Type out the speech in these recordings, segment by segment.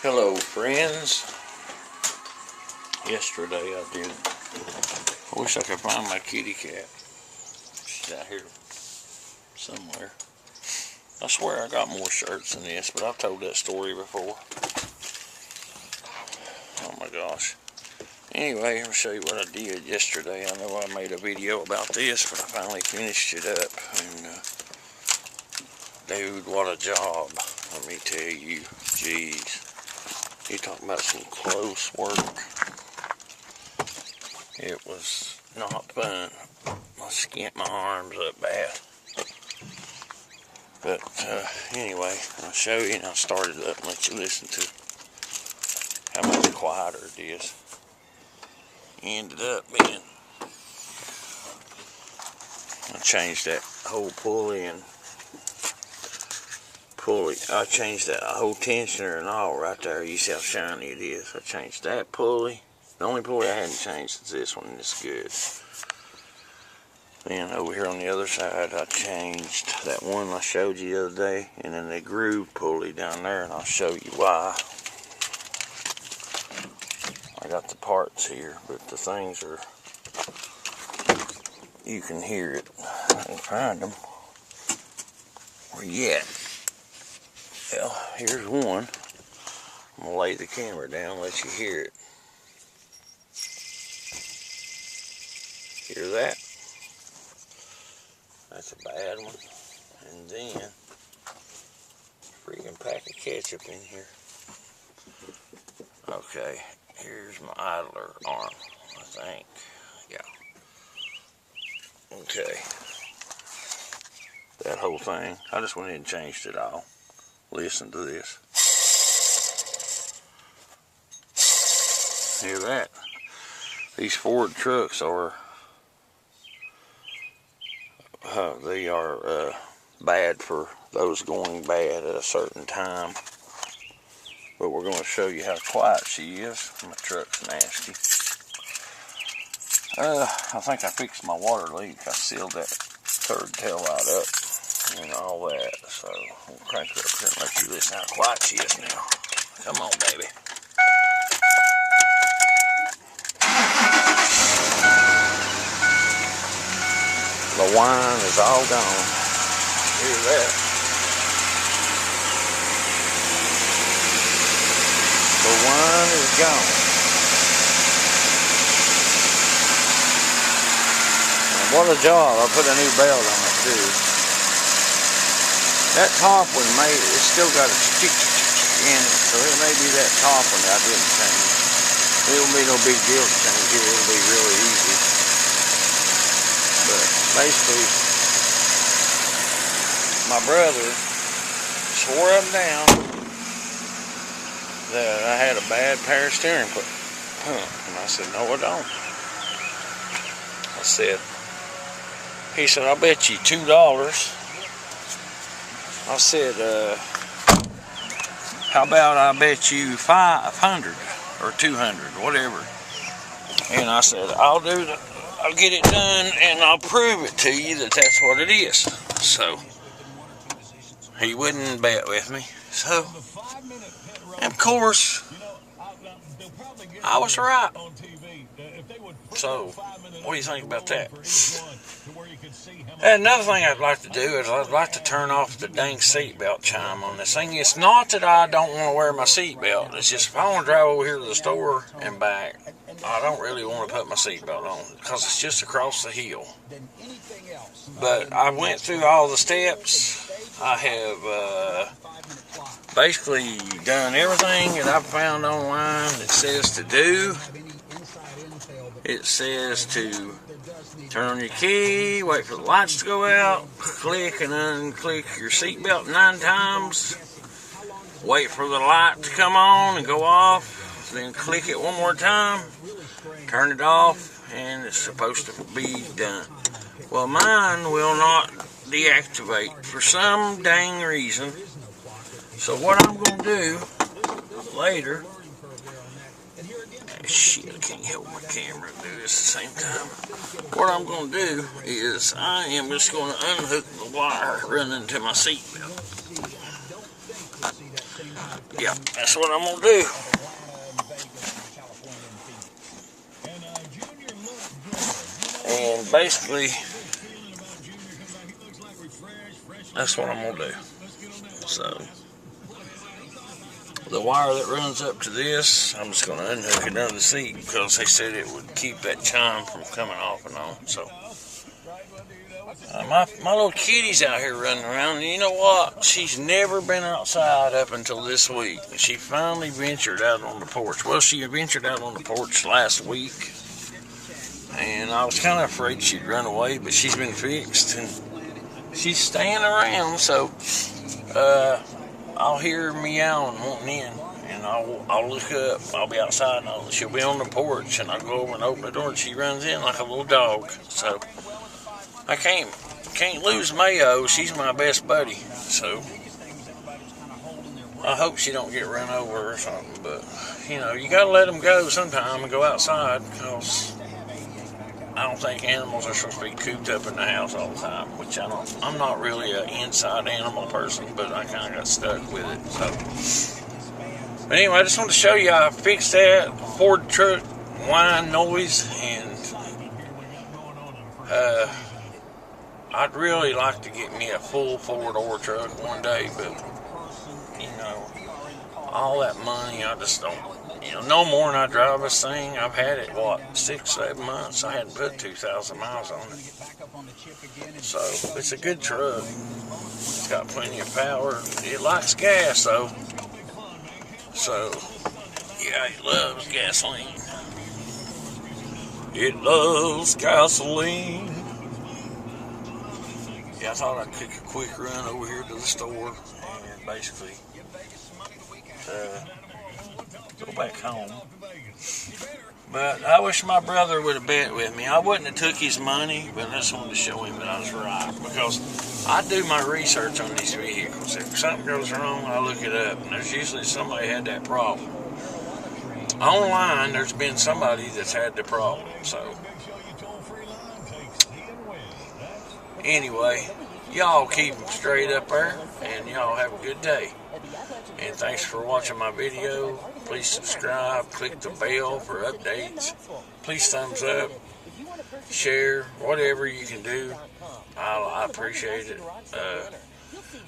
Hello friends. Yesterday I wish I could find my kitty cat. She's out here somewhere. I swear I got more shirts than this, but I've told that story before. Oh my gosh. Anyway, I'll show you what I did yesterday. I know I made a video about this, but I finally finished it up. And dude, what a job. Let me tell you. Jeez. You talking about some close work. It was not fun. I skint my arms up bad. But anyway, I'll show you, and I'll start it up and let you listen to how much quieter it is. Ended up being, I changed that whole pulley and I changed that whole tensioner and all right there. You see how shiny it is. I changed that pulley. The only pulley I hadn't changed is this one, and it's good. Then over here on the other side, I changed that one I showed you the other day, and then the groove pulley down there, and I'll show you why. I got the parts here, but the things are, you can hear it. I can find them. Where you at? Well, here's one. I'm gonna lay the camera down, let you hear it. Hear that? That's a bad one. And then, freaking pack of ketchup in here. Okay, here's my idler arm, I think. Yeah. Okay. That whole thing, I just went ahead and changed it all. Listen to this. Hear that? These Ford trucks are, they are bad for those going bad at a certain time. But we're going to show you how quiet she is. My truck's nasty. I think I fixed my water leak. I sealed that third tail light up and all that. So we'll crank it up here and let you listen how quiet she is now. Come on, baby. The whine is all gone. Hear that? The whine is gone. And what a job. I put a new belt on it too. That top one it's still got a chick in it, so it may be that top one that I didn't change. It won't be no big deal to change it. It'll be really easy. But basically, my brother swore up and down that I had a bad power steering pump. And I said, no, I don't. He said, I'll bet you $2. I said, how about I bet you 500 or 200, whatever. And I said, I'll get it done and I'll prove it to you that that's what it is. So, he wouldn't bet with me. So, and of course, I was right. So, what do you think about that? And another thing I'd like to do is I'd like to turn off the dang seatbelt chime on this thing. It's not that I don't want to wear my seatbelt. It's just if I want to drive over here to the store and back, I don't really want to put my seatbelt on because it's just across the hill. But I went through all the steps. I have basically done everything that I've found online that says to do. It says to turn on your key, wait for the lights to go out, click and unclick your seatbelt 9 times, wait for the light to come on and go off, then click it one more time, turn it off, and it's supposed to be done. Well, mine will not deactivate for some dang reason. So what I'm going to do later, shit, I can't hold my camera and do this at the same time. What I'm going to do is I am just going to unhook the wire running to my seatbelt. yeah, that's what I'm gonna do. And basically, that's what I'm gonna do. So, the wire that runs up to this, I'm just gonna unhook it under the seat because they said it would keep that chime from coming off and on. So, my little kitty's out here running around, and you know what? She's never been outside up until this week. She finally ventured out on the porch. Well, she ventured out on the porch last week, and I was kind of afraid she'd run away, but she's been fixed, and she's staying around, so I'll hear her meowing, wanting in, and I'll look up. I'll be outside, and she'll be on the porch, and I'll go over and open the door, and she runs in like a little dog. So I can't lose Mayo. She's my best buddy. So I hope she don't get run over or something. But you know, you gotta let them go sometime and go outside, because I don't think animals are supposed to be cooped up in the house all the time, which I'm not really an inside animal person, but I kind of got stuck with it. So, but anyway, I just wanted to show you I fixed that Ford truck whine noise, and I'd really like to get me a full four-door truck one day, but you know, all that money, I just don't. You know, no more than I drive this thing. I've had it, what, 6-7 months. I hadn't put 2,000 miles on it. So, it's a good truck. It's got plenty of power. It likes gas, though. So, yeah, it loves gasoline. It loves gasoline. Yeah, I thought I'd take a quick run over here to the store and basically go back home. But I wish my brother would have bet with me. I wouldn't have took his money, but I just wanted to show him that I was right, because I do my research on these vehicles. If something goes wrong, I look it up, and there's usually somebody had that problem. Online, there's been somebody that's had the problem. So anyway, y'all keep them straight up there, and y'all have a good day. And thanks for watching my video. Please subscribe, click the bell for updates. Please thumbs up, share, whatever you can do. I appreciate it.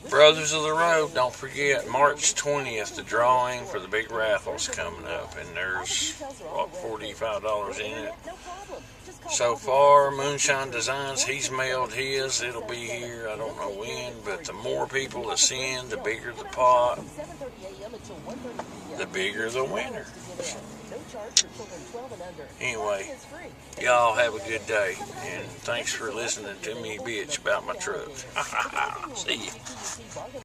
Brothers of the Road, don't forget, March 20th, the drawing for the big raffle's coming up, and there's, what, $45 in it. So far, Moonshine Designs, he's mailed his. It'll be here, I don't know when, but the more people that send, the bigger the pot, the bigger the winner. Anyway, y'all have a good day, and thanks for listening to me bitch about my truck. See ya.